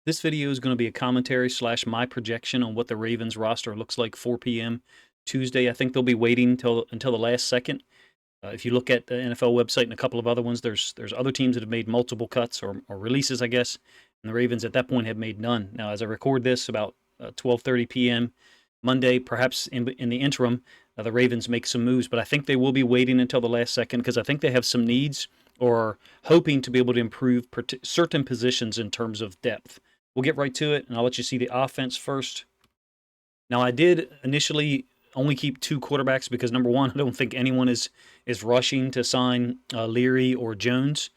This video is going to be a commentary slash my projection on what the Ravens roster looks like 4 p.m. Tuesday. I think they'll be waiting until the last second. If you look at the NFL website and a couple of other ones, there's other teams that have made multiple cuts or releases, I guess, and the Ravens at that point have made none. Now, as I record this, about 12:30 p.m. Monday, perhaps in the interim, the Ravens make some moves, but I think they will be waiting until the last second because I think they have some needs or hoping to be able to improve certain positions in terms of depth. We'll get right to it, and I'll let you see the offense first. Now, I did initially only keep two quarterbacks because, number one, I don't think anyone is rushing to sign Leary or Jones,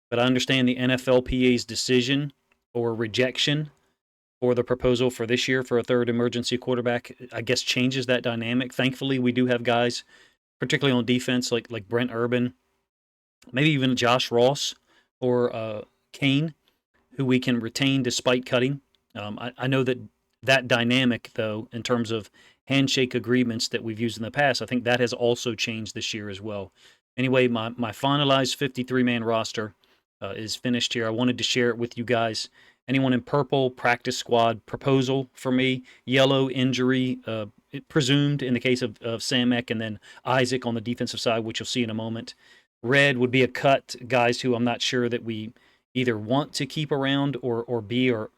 but I understand the NFLPA's decision or rejection for the proposal for this year for a third emergency quarterback, I guess, changes that dynamic. Thankfully, we do have guys, particularly on defense, like Brent Urban, maybe even Josh Ross or Kane, who we can retain despite cutting. I know that dynamic, though, in terms of handshake agreements that we've used in the past, I think that has also changed this year as well. Anyway, my finalized 53-man roster is finished here. I wanted to share it with you guys. Anyone in purple, practice squad proposal for me. Yellow, injury presumed in the case of Samek, and then Isaac on the defensive side, which you'll see in a moment. Red would be a cut, guys who I'm not sure that we either want to keep around or be or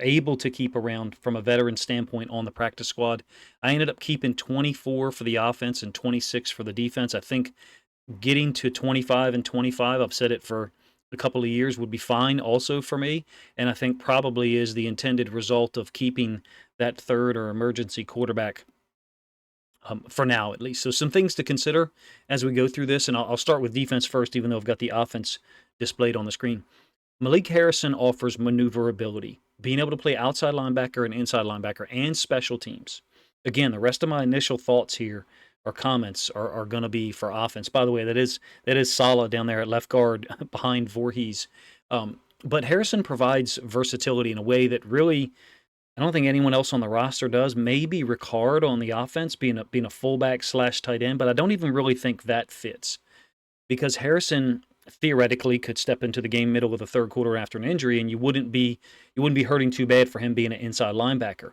able to keep around from a veteran standpoint on the practice squad. I ended up keeping 24 for the offense and 26 for the defense. I think getting to 25 and 25, I've said it for a couple of years, would be fine also for me, and I think probably is the intended result of keeping that third or emergency quarterback for now at least. So some things to consider as we go through this, and I'll start with defense first, even though I've got the offense displayed on the screen. Malik Harrison offers maneuverability, being able to play outside linebacker and inside linebacker and special teams. Again, the rest of my initial thoughts here or comments are going to be for offense. By the way, that is Saleh down there at left guard behind Voorhees. But Harrison provides versatility in a way that really I don't think anyone else on the roster does. Maybe Ricard on the offense being a fullback slash tight end, but I don't even really think that fits because Harrison theoretically could step into the game middle of the third quarter after an injury, and you wouldn't be hurting too bad for him being an inside linebacker.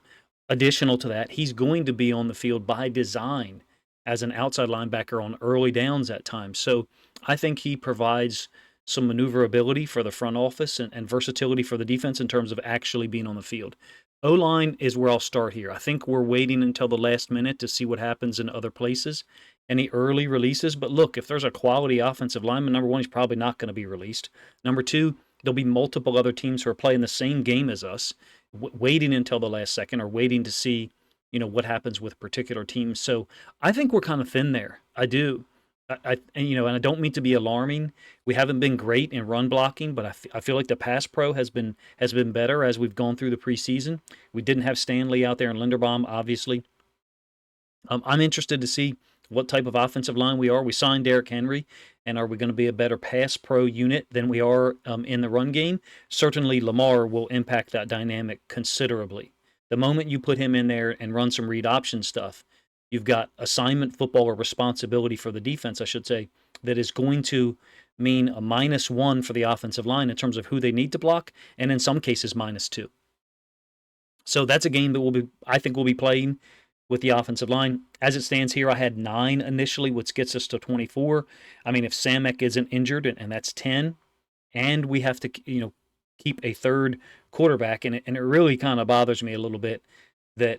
Additional to that, he's going to be on the field by design as an outside linebacker on early downs at times. So I think he provides some maneuverability for the front office and versatility for the defense in terms of actually being on the field. O-line is where I'll start here. I think we're waiting until the last minute to see what happens in other places, any early releases. But look, if there's a quality offensive lineman, number one, he's probably not going to be released. Number two, there'll be multiple other teams who are playing the same game as us, waiting until the last second or waiting to see, what happens with particular teams. So I think we're kind of thin there. I do. And I don't mean to be alarming. We haven't been great in run blocking, but I feel like the pass pro has been better as we've gone through the preseason. We didn't have Stanley out there and Linderbaum, obviously. I'm interested to see what type of offensive line we are. We signed Derrick Henry, and are we going to be a better pass pro unit than we are in the run game? Certainly, Lamar will impact that dynamic considerably. The moment you put him in there and run some read option stuff, you've got assignment football or responsibility for the defense, I should say, that is going to mean a -1 for the offensive line in terms of who they need to block, and in some cases -2. So that's a game that I think we'll be playing with the offensive line. As it stands here, I had 9 initially, which gets us to 24. I mean, if Samek isn't injured, and that's 10, and we have to, keep a third quarterback, and it really kind of bothers me a little bit that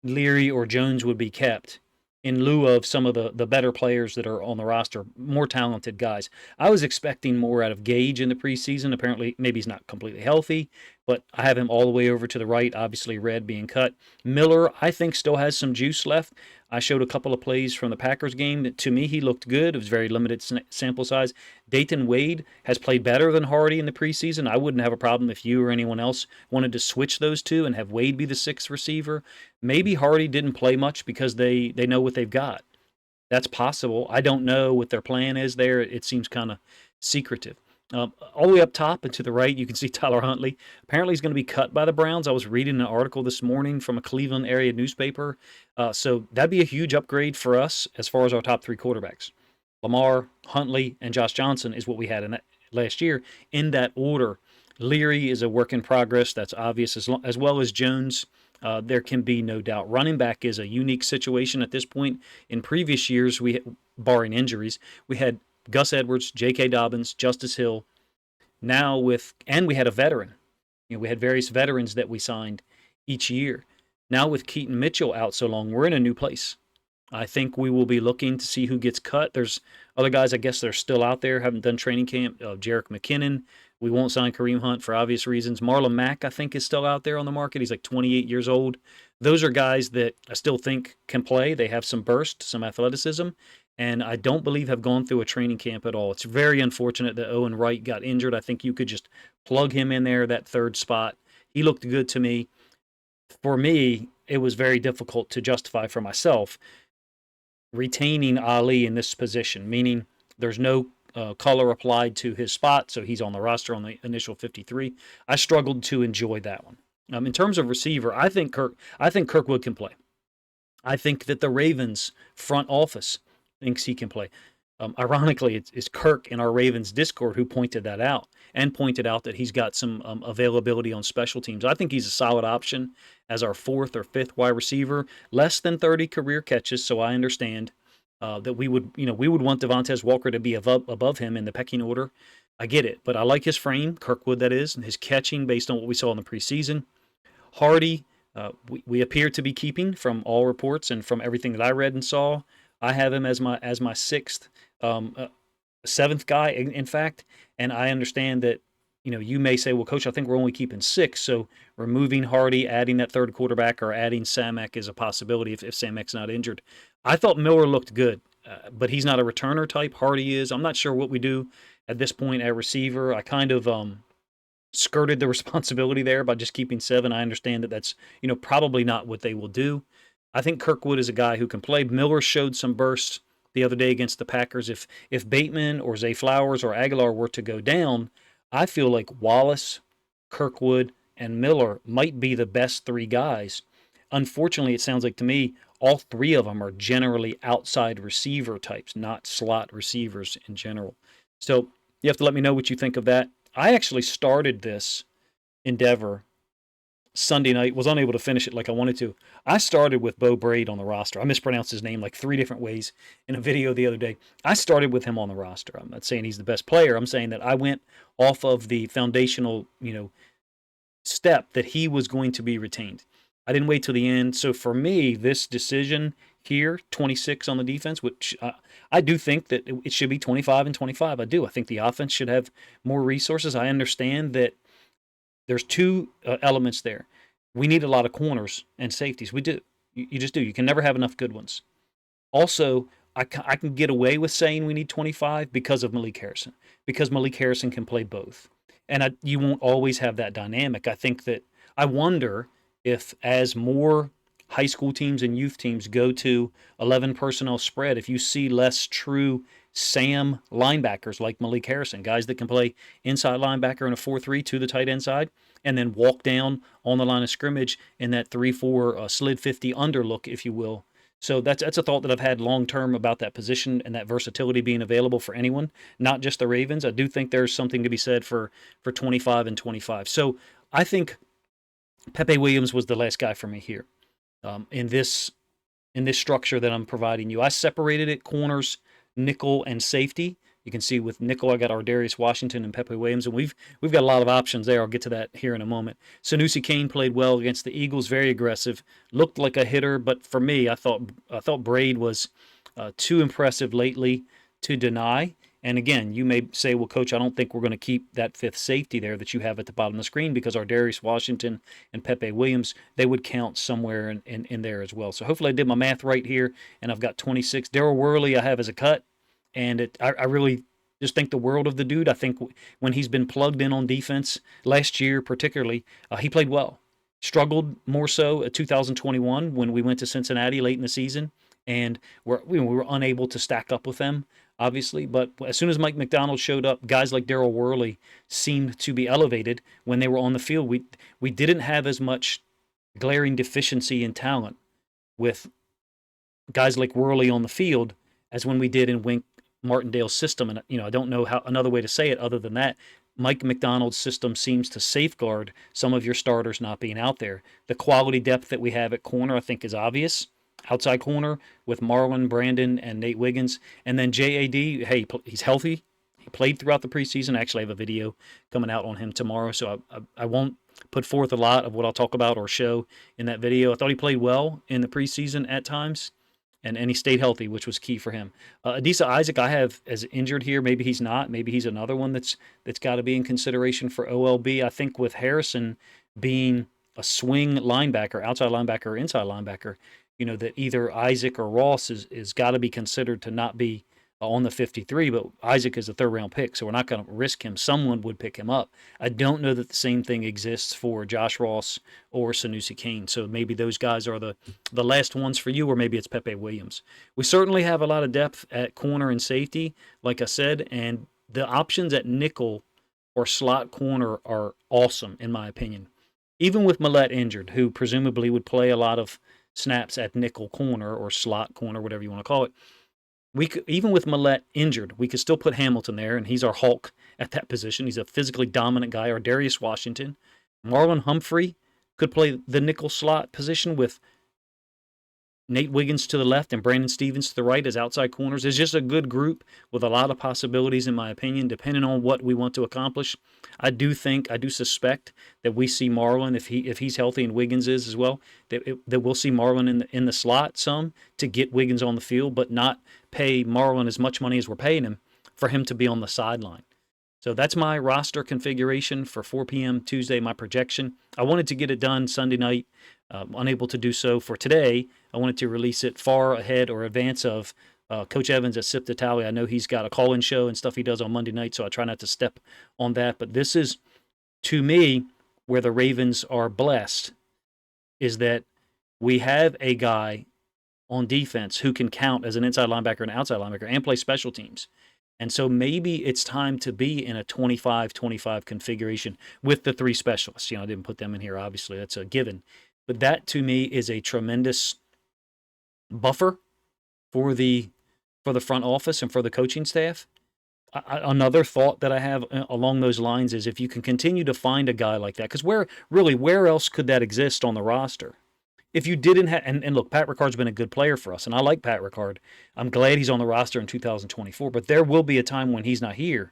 Leary or Jones would be kept in lieu of some of the better players that are on the roster, more talented guys. I was expecting more out of Gage in the preseason. Apparently, maybe he's not completely healthy, but I have him all the way over to the right, obviously Red being cut. Miller, I think, still has some juice left. I showed a couple of plays from the Packers game. To me, he looked good. It was very limited sample size. Dayton Wade has played better than Hardy in the preseason. I wouldn't have a problem if you or anyone else wanted to switch those two and have Wade be the 6th receiver. Maybe Hardy didn't play much because they know what they've got. That's possible. I don't know what their plan is there. It seems kind of secretive. All the way up top and to the right, you can see Tyler Huntley. Apparently, he's going to be cut by the Browns. I was reading an article this morning from a Cleveland area newspaper. So that'd be a huge upgrade for us as far as our top 3 quarterbacks. Lamar, Huntley, and Josh Johnson is what we had in that last year in that order. Leary is a work in progress. That's obvious, as well as Jones. There can be no doubt. Running back is a unique situation at this point. In previous years, barring injuries, we had Gus Edwards, J.K. Dobbins, Justice Hill. And we had a veteran. We had various veterans that we signed each year. Now with Keaton Mitchell out so long, we're in a new place. I think we will be looking to see who gets cut. There's other guys, I guess, they're still out there, haven't done training camp. Jerick McKinnon. We won't sign Kareem Hunt for obvious reasons. Marlon Mack, I think, is still out there on the market. He's like 28 years old. Those are guys that I still think can play. They have some burst, some athleticism, and I don't believe have gone through a training camp at all. It's very unfortunate that Owen Wright got injured. I think you could just plug him in there, that third spot. He looked good to me. For me, it was very difficult to justify for myself retaining Ali in this position, meaning there's no color applied to his spot, so he's on the roster on the initial 53. I struggled to enjoy that one. In terms of receiver, I think Kirkwood can play. I think that the Ravens front office thinks he can play. Ironically, it's Kirk in our Ravens Discord who pointed that out and pointed out that he's got some availability on special teams. I think he's a solid option as our fourth or fifth wide receiver, less than 30 career catches. So I understand that we would want Devontae Walker to be above him in the pecking order. I get it, but I like his frame, Kirkwood that is, and his catching based on what we saw in the preseason. Hardy, we appear to be keeping from all reports and from everything that I read and saw. I have him as my sixth, seventh guy, in fact. And I understand that, you may say, well, Coach, I think we're only keeping six. So removing Hardy, adding that third quarterback, or adding Samek is a possibility if Samek's not injured. I thought Miller looked good, but he's not a returner type. Hardy is. I'm not sure what we do at this point at receiver. I kind of skirted the responsibility there by just keeping seven. I understand that that's, probably not what they will do. I think Kirkwood is a guy who can play. Miller showed some bursts the other day against the Packers. If Bateman or Zay Flowers or Aguilar were to go down, I feel like Wallace, Kirkwood, and Miller might be the best three guys. Unfortunately, it sounds like to me all three of them are generally outside receiver types, not slot receivers in general. So you have to let me know what you think of that. I actually started this endeavor Sunday night, was unable to finish it like I wanted to. I started with Beau Brade on the roster. I mispronounced his name like 3 different ways in a video the other day. I started with him on the roster. I'm not saying he's the best player. I'm saying that I went off of the foundational, step that he was going to be retained. I didn't wait till the end. So for me, this decision here, 26 on the defense, which I do think that it should be 25 and 25. I do. I think the offense should have more resources. I understand that there's two elements there. We need a lot of corners and safeties. We do. You just do. You can never have enough good ones. Also, I can get away with saying we need 25 because of Malik Harrison, because Malik Harrison can play both. And you won't always have that dynamic. I wonder if as more high school teams and youth teams go to 11 personnel spread, if you see less true Sam linebackers like Malik Harrison, guys that can play inside linebacker in a 4-3 to the tight end side, and then walk down on the line of scrimmage in that 3-4 slid 50 under look, if you will. So that's a thought that I've had long term about that position and that versatility being available for anyone, not just the Ravens. I do think there's something to be said for 25 and 25. So I think Pepe Williams was the last guy for me here in this structure that I'm providing you. I separated it corners, nickel, and safety. You can see with nickel, I got Ardarius Washington and Pepe Williams, and we've got a lot of options there. I'll get to that here in a moment. Sanusi Kane played well against the Eagles, very aggressive, looked like a hitter, but for me, I thought Brade was too impressive lately to deny. And again, you may say, well, Coach, I don't think we're going to keep that fifth safety there that you have at the bottom of the screen because Ardarius Washington and Pepe Williams, they would count somewhere in there as well. So hopefully I did my math right here, and I've got 26. Daryl Worley I have as a cut, and I really just think the world of the dude. I think when he's been plugged in on defense last year particularly, he played well. Struggled more so at 2021 when we went to Cincinnati late in the season, and we were unable to stack up with them, obviously. But as soon as Mike McDonald showed up, guys like Daryl Worley seemed to be elevated when they were on the field. We didn't have as much glaring deficiency in talent with guys like Worley on the field as when we did in Wink Martindale's system. And I don't know how another way to say it other than that. Mike McDonald's system seems to safeguard some of your starters not being out there. The quality depth that we have at corner, I think, is obvious. Outside corner with Marlon, Brandon, and Nate Wiggins. And then JAD, hey, he's healthy. He played throughout the preseason. I actually have a video coming out on him tomorrow, so I won't put forth a lot of what I'll talk about or show in that video. I thought he played well in the preseason at times, and he stayed healthy, which was key for him. Adisa Isaac, I have as injured here. Maybe he's not. Maybe he's another one that's got to be in consideration for OLB. I think with Harrison being a swing linebacker, outside linebacker, or inside linebacker, that either Isaac or Ross is got to be considered to not be on the 53, but Isaac is a third-round pick, so we're not going to risk him. Someone would pick him up. I don't know that the same thing exists for Josh Ross or Sanusi Kane, so maybe those guys are the last ones for you, or maybe it's Pepe Williams. We certainly have a lot of depth at corner and safety, like I said, and the options at nickel or slot corner are awesome, in my opinion. Even with Millette injured, who presumably would play a lot of snaps at nickel corner or slot corner, whatever you want to call it, we could, even with Millette injured, we could still put Hamilton there, and he's our Hulk at that position. He's a physically dominant guy. Or Darius Washington. Marlon Humphrey could play the nickel slot position with Nate Wiggins to the left and Brandon Stevens to the right as outside corners. It's just a good group with a lot of possibilities, in my opinion, depending on what we want to accomplish. I do suspect that we see Marlon, if he's healthy and Wiggins is as well, that we'll see Marlon in the slot some to get Wiggins on the field, but not pay Marlon as much money as we're paying him for him to be on the sideline. So that's my roster configuration for 4 p.m. Tuesday, my projection. I wanted to get it done Sunday night. Unable to do so for today. I wanted to release it far ahead or advance of Coach Evans at Sip the Tally. I know he's got a call-in show and stuff he does on Monday night, so I try not to step on that. But this is, to me, where the Ravens are blessed, is that we have a guy on defense who can count as an inside linebacker and outside linebacker and play special teams. And so maybe it's time to be in a 25-25 configuration with the three specialists. I didn't put them in here, obviously. That's a given. But that, to me, is a tremendous buffer for the front office and for the coaching staff. Another thought that I have along those lines is if you can continue to find a guy like that, because where else could that exist on the roster? If you didn't have, and look, Pat Ricard's been a good player for us, and I like Pat Ricard. I'm glad he's on the roster in 2024, but there will be a time when he's not here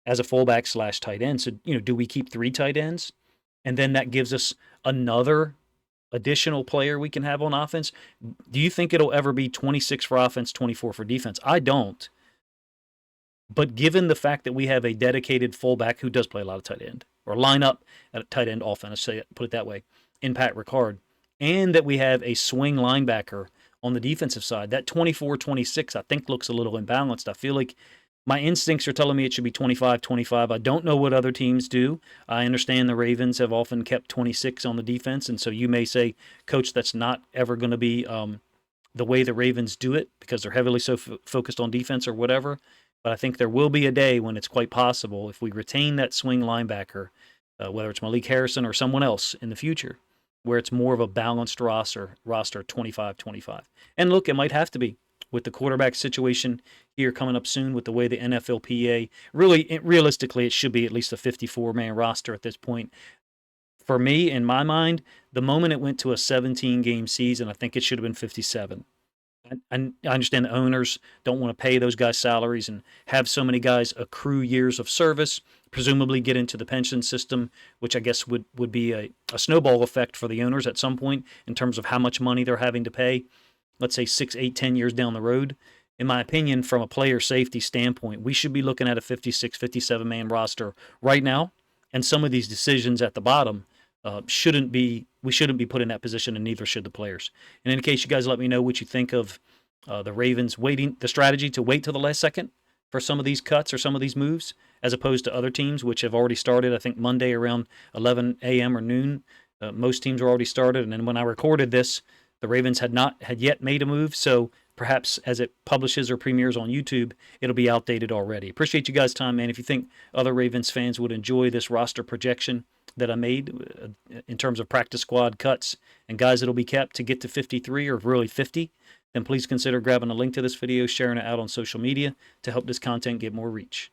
as a fullback / tight end. So, do we keep 3 tight ends? And then that gives us another additional player we can have on offense. Do you think it'll ever be 26 for offense, 24 for defense? I don't. But given the fact that we have a dedicated fullback who does play a lot of tight end, or line up at a tight end offense, put it that way, in Pat Ricard, and that we have a swing linebacker on the defensive side, that 24-26 I think looks a little imbalanced. I feel like my instincts are telling me it should be 25-25. I don't know what other teams do. I understand the Ravens have often kept 26 on the defense, and so you may say, Coach, that's not ever going to be the way the Ravens do it because they're heavily focused on defense or whatever. But I think there will be a day when it's quite possible if we retain that swing linebacker, whether it's Malik Harrison or someone else in the future, where it's more of a balanced roster 25-25. And look, it might have to be with the quarterback situation here coming up soon with the way the NFLPA, realistically, it should be at least a 54-man roster at this point. For me, in my mind, the moment it went to a 17-game season, I think it should have been 57. And I understand the owners don't want to pay those guys salaries and have so many guys accrue years of service, presumably get into the pension system, which I guess would be a snowball effect for the owners at some point in terms of how much money they're having to pay, let's say 6, 8, 10 years down the road. In my opinion, from a player safety standpoint, we should be looking at a 56, 57-man roster right now, and some of these decisions at the bottom we shouldn't be put in that position, and neither should the players. In any case, you guys let me know what you think of the Ravens the strategy to wait till the last second for some of these cuts or some of these moves, as opposed to other teams which have already started, I think, Monday around 11 a.m. or noon. Most teams are already started, and then when I recorded this, the Ravens had yet made a move, so perhaps as it publishes or premieres on YouTube, it'll be outdated already. Appreciate you guys' time, man. If you think other Ravens fans would enjoy this roster projection that I made in terms of practice squad cuts and guys that'll be kept to get to 53 or really 50, then please consider grabbing a link to this video, sharing it out on social media to help this content get more reach.